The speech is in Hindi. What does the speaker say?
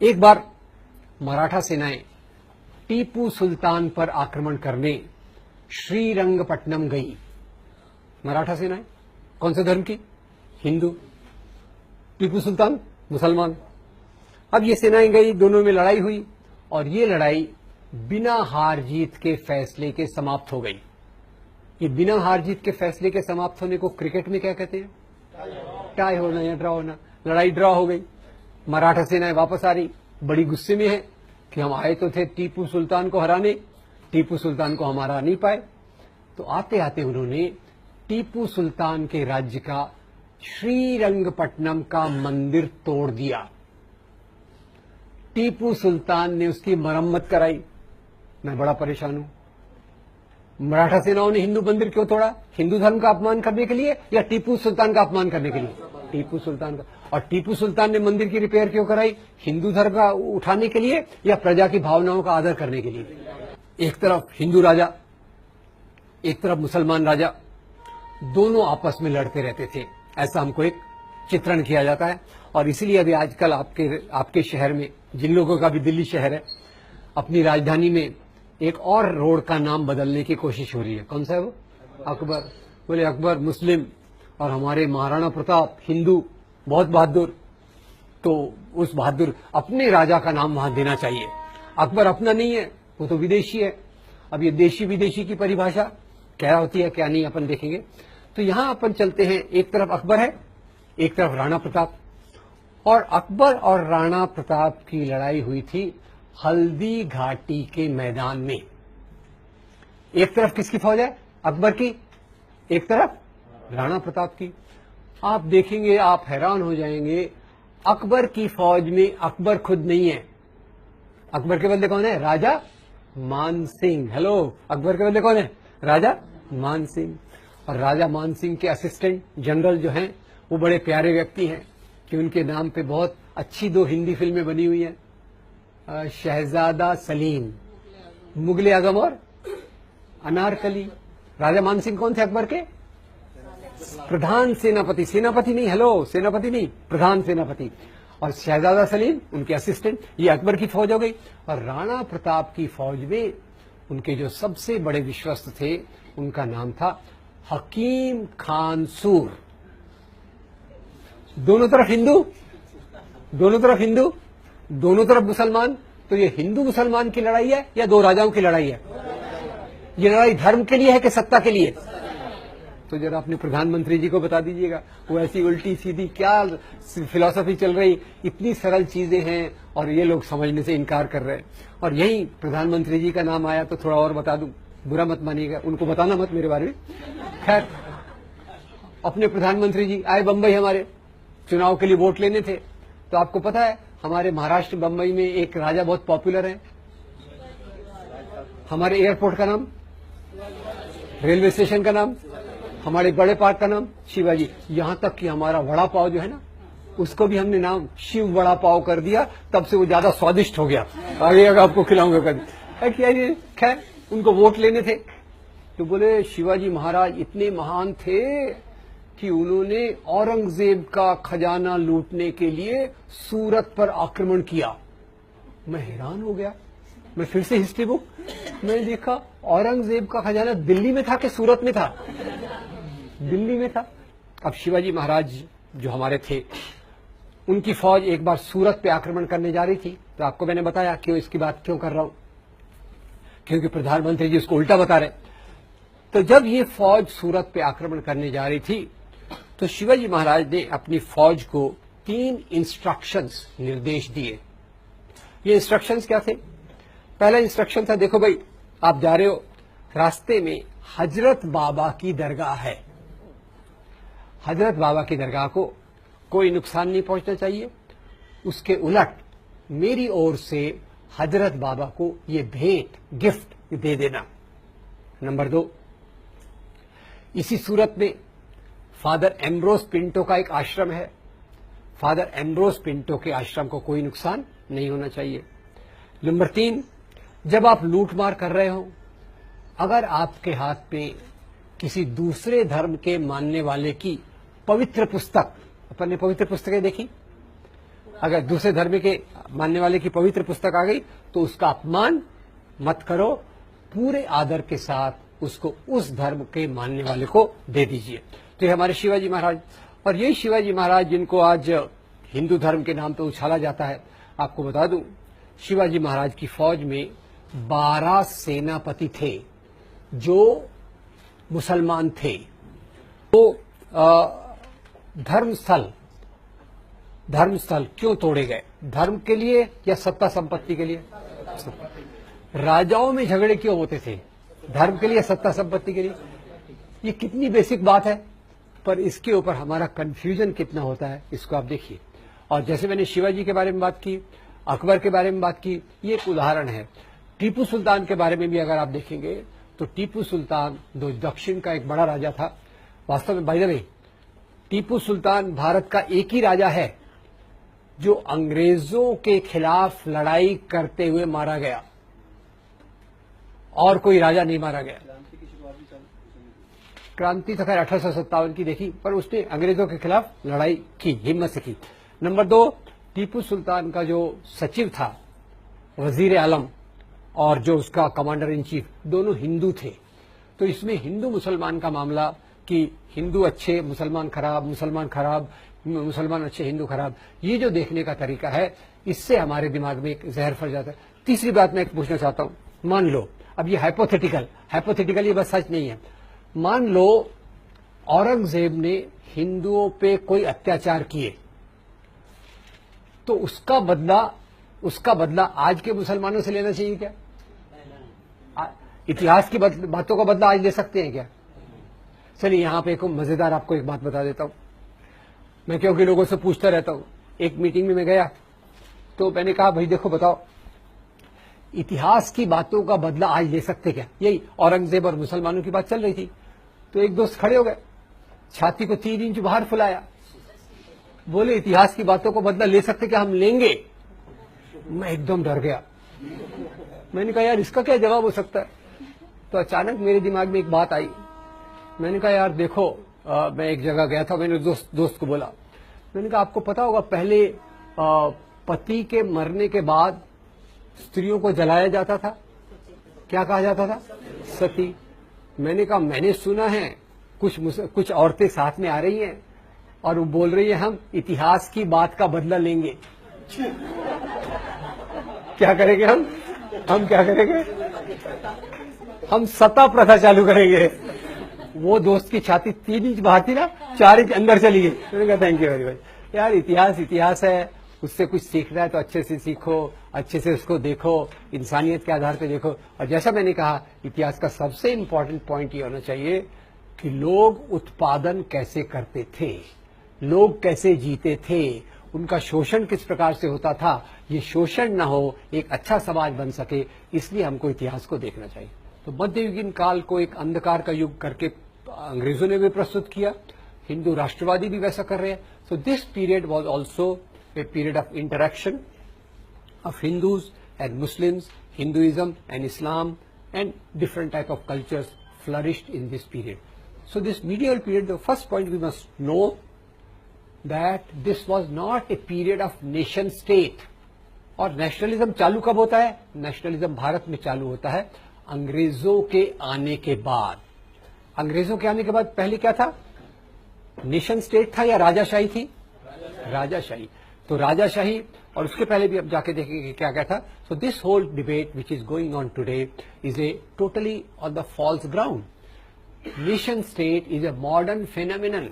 एक बार मराठा सेनाएं टीपू सुल्तान पर आक्रमण करने श्रीरंगपट्टनम गई। मराठा सेनाएं कौन से धर्म की? हिंदू। टीपू सुल्तान मुसलमान। अब ये सेनाएं गई, दोनों में लड़ाई हुई और ये लड़ाई बिना हार जीत के फैसले के समाप्त हो गई। ये बिना हार जीत के फैसले के समाप्त होने को क्रिकेट में क्या कहते हैं? टाई होना या ड्रॉ होना। लड़ाई ड्रॉ हो गई। मराठा सेनाएं वापस आ रही, बड़ी गुस्से में है कि हम आए तो थे टीपू सुल्तान को हराने, टीपू सुल्तान को हम हरा नहीं पाए। तो आते आते उन्होंने टीपू सुल्तान के राज्य का श्रीरंगपट्टनम का मंदिर तोड़ दिया। टीपू सुल्तान ने उसकी मरम्मत कराई। मैं बड़ा परेशान हूं। मराठा सेनाओं ने हिंदू मंदिर क्यों तोड़ा? हिंदू धर्म का अपमान करने के लिए या टीपू सुल्तान का अपमान करने के लिए? टीपू सुल्तान का। और टीपू सुल्तान ने मंदिर की रिपेयर क्यों कराई? हिंदू धर्म का उठाने के लिए या प्रजा की भावनाओं का आदर करने के लिए? एक तरफ हिंदू राजा, एक तरफ मुसलमान राजा, दोनों आपस में लड़ते रहते थे। ऐसा हमको एक चित्रण किया जाता है। और इसीलिए अभी आजकल आपके शहर में, जिन लोगों का भी दिल्ली शहर है, अपनी राजधानी में एक और रोड का नाम बदलने की कोशिश हो रही है। कौन सा है वो? अकबर। बोले अकबर मुस्लिम और हमारे महाराणा प्रताप हिंदू, बहुत बहादुर। तो उस बहादुर अपने राजा का नाम वहां देना चाहिए। अकबर अपना नहीं है, वो तो विदेशी है। अब ये देशी विदेशी की परिभाषा क्या होती है क्या नहीं अपन देखेंगे। तो यहां अपन चलते हैं, एक तरफ अकबर है, एक तरफ राणा प्रताप। और अकबर और राणा प्रताप की लड़ाई हुई थी हल्दी घाटी के मैदान में। एक तरफ किसकी फौज है? अकबर की। एक तरफ राणा प्रताप की। आप देखेंगे, आप हैरान हो जाएंगे, अकबर की फौज में अकबर खुद नहीं है। अकबर के बदले कौन है? राजा मान सिंह। हेलो, अकबर के बदले कौन है? राजा मान सिंह। और राजा मान सिंह के असिस्टेंट जनरल जो हैं, वो बड़े प्यारे व्यक्ति हैं कि उनके नाम पे बहुत अच्छी 2 हिंदी फिल्में बनी हुई हैं, शहजादा सलीम, मुगले आजम और अनारकली। राजा मान सिंह कौन थे? अकबर के प्रधान सेनापति। सेनापति नहीं, हेलो, सेनापति नहीं, प्रधान सेनापति। और शहजादा सलीम उनके असिस्टेंट। ये अकबर की फौज हो गई। और राणा प्रताप की फौज में उनके जो सबसे बड़े विश्वस्त थे, उनका नाम था हकीम खान सूर। दोनों तरफ हिंदू, दोनों तरफ हिंदू, दोनों तरफ मुसलमान। तो ये हिंदू मुसलमान की लड़ाई है या 2 राजाओं की लड़ाई है? ये लड़ाई धर्म के लिए है कि सत्ता के लिए? तो जरा अपने प्रधानमंत्री जी को बता दीजिएगा। वो ऐसी उल्टी सीधी क्या फिलॉसफी चल रही, इतनी सरल चीजें हैं और ये लोग समझने से इनकार कर रहे हैं। और यही प्रधानमंत्री जी का नाम आया तो थोड़ा और बता दूं, बुरा मत मानिएगा, उनको बताना मत मेरे बारे में। खैर, अपने प्रधानमंत्री जी आए बंबई, हमारे चुनाव के लिए वोट लेने थे। तो आपको पता है हमारे महाराष्ट्र बंबई में एक राजा बहुत पॉपुलर है। हमारे एयरपोर्ट का नाम, रेलवे स्टेशन का नाम, हमारे बड़े पार्क का नाम शिवाजी। यहां तक कि हमारा वड़ा पाव जो है ना, उसको भी हमने नाम शिव वड़ा पाव कर दिया, तब से वो ज्यादा स्वादिष्ट हो गया। आगे अगर आपको खिलाऊंगा कभी। क्या ये, खैर, उनको वोट लेने थे तो बोले शिवाजी महाराज इतने महान थे कि उन्होंने औरंगजेब का खजाना लूटने के लिए सूरत पर आक्रमण किया। मैं हैरान हो गया। मैं फिर से हिस्ट्री बुक मैंने देखा, औरंगजेब का खजाना दिल्ली में था कि सूरत में था? दिल्ली में था। अब शिवाजी महाराज जो हमारे थे, उनकी फौज एक बार सूरत पे आक्रमण करने जा रही थी। तो आपको मैंने बताया क्यों, इसकी बात क्यों कर रहा हूं, क्योंकि प्रधानमंत्री जी उसको उल्टा बता रहे। तो जब ये फौज सूरत पे आक्रमण करने जा रही थी तो शिवाजी महाराज ने अपनी फौज को 3 इंस्ट्रक्शंस, निर्देश दिए। ये इंस्ट्रक्शंस क्या थे? पहला इंस्ट्रक्शन था, देखो भाई, आप जा रहे हो, रास्ते में हजरत बाबा की दरगाह है। हजरत बाबा की दरगाह को कोई नुकसान नहीं पहुंचना चाहिए। उसके उलट मेरी ओर से हजरत बाबा को ये भेंट, गिफ्ट दे देना। नंबर 2, इसी सूरत में फादर एम्ब्रोस पिंटो का एक आश्रम है। फादर एम्ब्रोस पिंटो के आश्रम को कोई नुकसान नहीं होना चाहिए। नंबर 3, जब आप लूटमार कर रहे हो, अगर आपके हाथ में किसी दूसरे धर्म के मानने वाले की पवित्र पुस्तक, अपन ने पवित्र पुस्तकें देखी, अगर दूसरे धर्म के मानने वाले की पवित्र पुस्तक आ गई तो उसका अपमान मत करो, पूरे आदर के साथ उसको उस धर्म के मानने वाले को दे दीजिए। तो ये हमारे शिवाजी महाराज, और यही शिवाजी महाराज जिनको आज हिंदू धर्म के नाम पर उछाला जाता है। आपको बता दूं, शिवाजी महाराज की फौज में 12 सेनापति थे जो मुसलमान थे। तो धर्मस्थल क्यों तोड़े गए? धर्म के लिए या सत्ता संपत्ति के लिए? राजाओं में झगड़े क्यों होते थे? धर्म के लिए, सत्ता संपत्ति के लिए? ये कितनी बेसिक बात है, पर इसके ऊपर हमारा कंफ्यूजन कितना होता है, इसको आप देखिए। और जैसे मैंने शिवाजी के बारे में बात की, अकबर के बारे में बात की, ये एक उदाहरण है। टीपू सुल्तान के बारे में भी अगर आप देखेंगे तो टीपू सुल्तान दक्षिण का एक बड़ा राजा था। वास्तव में by the way, Tipu Sultan Bharat का एक ही राजा है जो अंग्रेजों के खिलाफ लड़ाई करते हुए मारा गया, और कोई राजा नहीं मारा गया। क्रांति तो खैर 1857 की देखी, पर उसने अंग्रेजों के खिलाफ लड़ाई की, हिम्मत से की। नंबर 2, टीपू सुल्तान का जो सचिव था वजीर आलम और जो उसका कमांडर इन चीफ, दोनों हिंदू थे। तो इसमें हिंदू मुसलमान का मामला कि हिंदू अच्छे मुसलमान खराब, मुसलमान खराब मुसलमान अच्छे हिंदू खराब, ये जो देखने का तरीका है, इससे हमारे दिमाग में एक जहर फैल जाता है। तीसरी बात मैं पूछना चाहता हूं, मान लो, अब ये हाइपोथेटिकल ये बस सच नहीं है, मान लो औरंगजेब ने हिंदुओं पे कोई अत्याचार किए, तो उसका बदला आज के मुसलमानों से लेना चाहिए क्या? इतिहास की बातों का बदला आज ले सकते हैं क्या? चलिए यहां पे एक मजेदार आपको एक बात बता देता हूं। मैं क्योंकि लोगों से पूछता रहता हूं, एक मीटिंग में मैं गया तो मैंने कहा भाई देखो बताओ, इतिहास की बातों का बदला आज ले सकते क्या? यही औरंगजेब और मुसलमानों की बात चल रही थी। तो एक दोस्त खड़े हो गए, छाती को 3 इंच बाहर फुलाया, बोले इतिहास की बातों को बदला ले सकते क्या? हम लेंगे। मैं एकदम डर गया। मैंने कहा यार इसका क्या जवाब हो सकता है? तो अचानक मेरे दिमाग में एक बात आई। मैंने कहा यार देखो, मैं एक जगह गया था, मैंने दोस्त को बोला, मैंने कहा आपको पता होगा पहले पति के मरने के बाद स्त्रियों को जलाया जाता था, क्या कहा जाता था? सती। मैंने कहा मैंने सुना है कुछ औरतें साथ में आ रही हैं और वो बोल रही है हम इतिहास की बात का बदला लेंगे। क्या करेंगे हम क्या करेंगे? हम सता प्रथा चालू करेंगे। वो दोस्त की छाती 3 इंच बाहर थी ना, 4 इंच अंदर चली गई। मैंने कहा थैंक यू वेरी मच। यार इतिहास है, उससे कुछ सीखना है तो अच्छे से सीखो, अच्छे से उसको देखो, इंसानियत के आधार पर देखो। और जैसा मैंने कहा, इतिहास का सबसे इंपॉर्टेंट पॉइंट ये होना चाहिए कि लोग उत्पादन कैसे करते थे, लोग कैसे जीते थे, उनका शोषण किस प्रकार से होता था। ये शोषण न हो, एक अच्छा समाज बन सके, इसलिए हमको इतिहास को देखना चाहिए। तो मध्ययुगीन काल को एक अंधकार का युग करके अंग्रेजों ने भी प्रस्तुत किया, हिंदू राष्ट्रवादी भी वैसा कर रहे हैं। So this period was also a period of interaction of Hindus and Muslims, Hinduism and Islam, and different type of cultures flourished in this period. So this medieval period, the first point we must know that this was not a period of nation state. और नेशनलिज्म चालू कब होता है? नेशनलिज्म भारत में चालू होता है अंग्रेजों के आने के बाद। अंग्रेजों के आने के बाद पहले क्या था? नेशन स्टेट था या राजाशाही थी? राजाशाही। तो राजाशाही, और उसके पहले भी अब जाके देखेंगे क्या क्या था। So this whole debate which is going on today is a totally on the false ground. Nation state is a modern phenomenon.